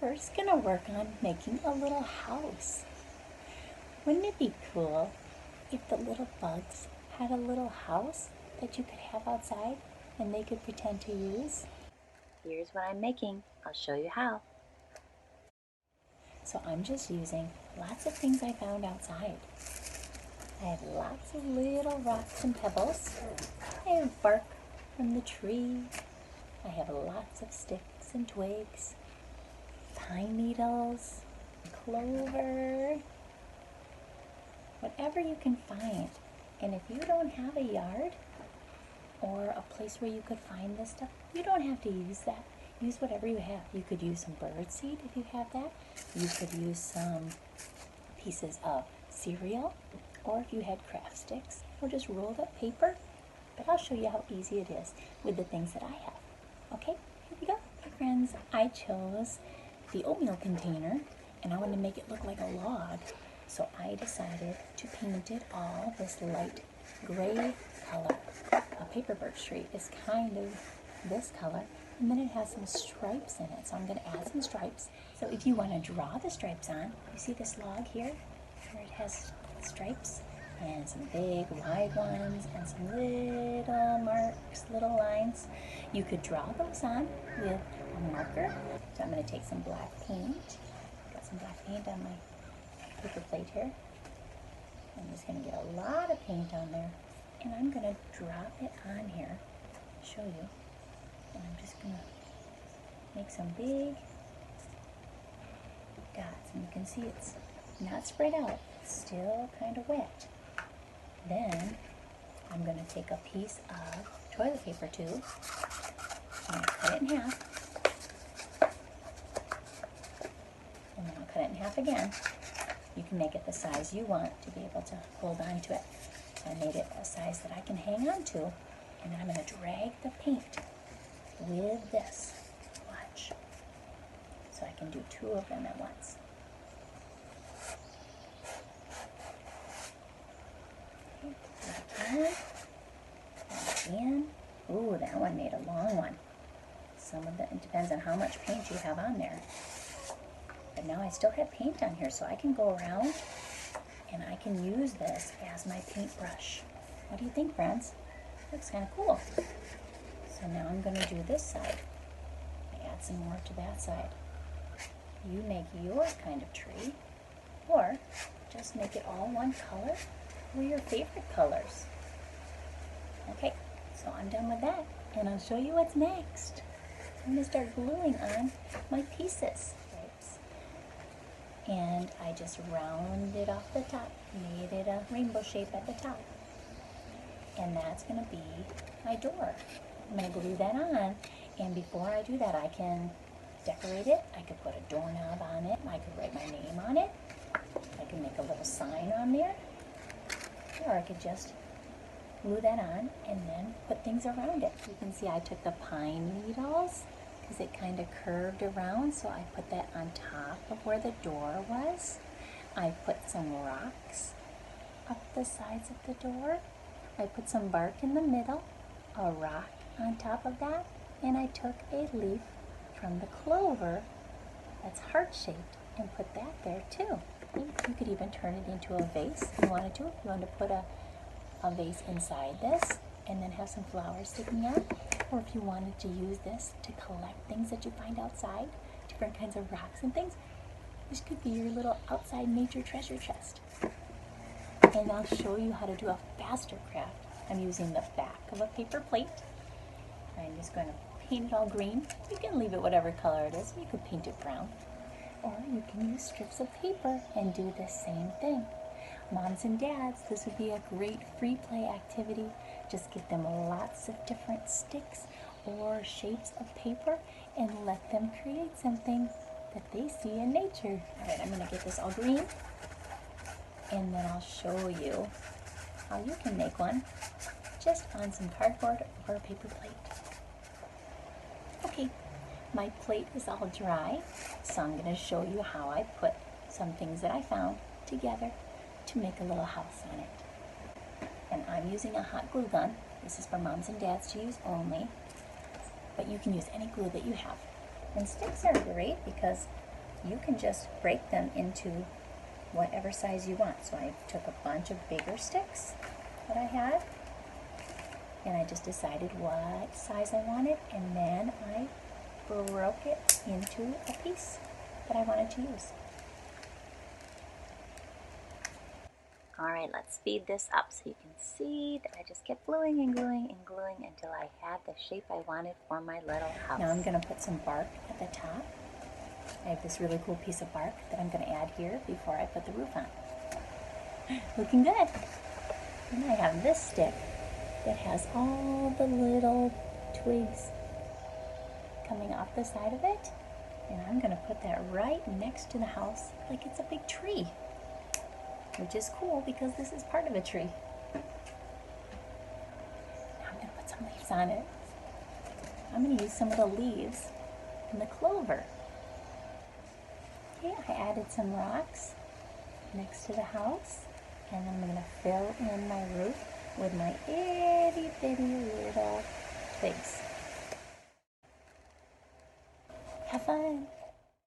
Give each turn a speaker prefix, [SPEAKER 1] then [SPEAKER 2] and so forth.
[SPEAKER 1] first gonna work on making a little house. Wouldn't it be cool if the little bugs had a little house that you could have outside and they could pretend to use? Here's what I'm making. I'll show you how. So I'm just using lots of things I found outside. I have lots of little rocks and pebbles. I have bark from the tree. I have lots of sticks and twigs, pine needles, clover, whatever you can find. And if you don't have a yard or a place where you could find this stuff, you don't have to use that. Use whatever you have. You could use some bird seed if you have that. You could use some pieces of cereal, or if you had craft sticks, or just rolled up paper. But I'll show you how easy it is with the things that I have. Okay, here we go. Hey friends, I chose the oatmeal container and I wanted to make it look like a log. So I decided to paint it all this light gray color. A paper birch tree is kind of this color, and then it has some stripes in it. So I'm going to add some stripes. So if you want to draw the stripes on, you see this log here where it has stripes and some big wide ones and some little marks, little lines. You could draw those on with a marker. So I'm going to take some black paint. Got some black paint on my paper plate here. I'm just going to get a lot of paint on there, and I'm going to drop it on here to show you. And I'm just going to make some big dots, and you can see it's not spread out, it's still kind of wet. Then I'm going to take a piece of toilet paper tube, I'm going to cut it in half, and then I'll cut it in half again. You can make it the size you want to be able to hold on to it. So I made it a size that I can hang on to, and then I'm going to drag the paint with this. Watch. So I can do two of them at once. Okay, again. Ooh, that one made a long one. Some of it depends on how much paint you have on there. But now I still have paint on here, so I can go around and I can use this as my paintbrush. What do you think, friends? Looks kind of cool. So now I'm going to do this side. I add some more to that side. You make your kind of tree, or just make it all one color, or your favorite colors. Okay, so I'm done with that, and I'll show you what's next. I'm going to start gluing on my pieces. And I just rounded off the top, made it a rainbow shape at the top. And that's going to be my door. I'm going to glue that on, and before I do that, I can decorate it. I could put a doorknob on it. I could write my name on it. I could make a little sign on there. Or I could just glue that on and then put things around it. You can see I took the pine needles because it kind of curved around, so I put that on top of where the door was. I put some rocks up the sides of the door. I put some bark in the middle, a rock on top of that, and I took a leaf from the clover that's heart-shaped and put that there too. You could even turn it into a vase if you wanted to. If you wanted to put a vase inside this and then have some flowers sticking out, or if you wanted to use this to collect things that you find outside, different kinds of rocks and things, this could be your little outside nature treasure chest. And I'll show you how to do a faster craft. I'm using the back of a paper plate. I'm just going to paint it all green. You can leave it whatever color it is. You could paint it brown. Or you can use strips of paper and do the same thing. Moms and dads, this would be a great free play activity. Just give them lots of different sticks or shapes of paper and let them create something that they see in nature. All right, I'm going to get this all green, and then I'll show you how you can make one just on some cardboard or a paper plate. Okay, my plate is all dry, so I'm going to show you how I put some things that I found together to make a little house on it. And I'm using a hot glue gun. This is for moms and dads to use only, but you can use any glue that you have. And sticks are great because you can just break them into whatever size you want. So I took a bunch of bigger sticks that I had, and I just decided what size I wanted, and then I broke it into a piece that I wanted to use. All right, let's speed this up so you can see that I just kept gluing and gluing and gluing until I had the shape I wanted for my little house. Now I'm going to put some bark at the top. I have this really cool piece of bark that I'm going to add here before I put the roof on. Looking good. And I have this stick that has all the little twigs coming off the side of it. And I'm going to put that right next to the house like it's a big tree. Which is cool because this is part of a tree. Now I'm going to put some leaves on it. I'm going to use some of the leaves from the clover. Okay, I added some rocks next to the house, and then I'm going to fill in my roof with my itty bitty little twigs. Have fun!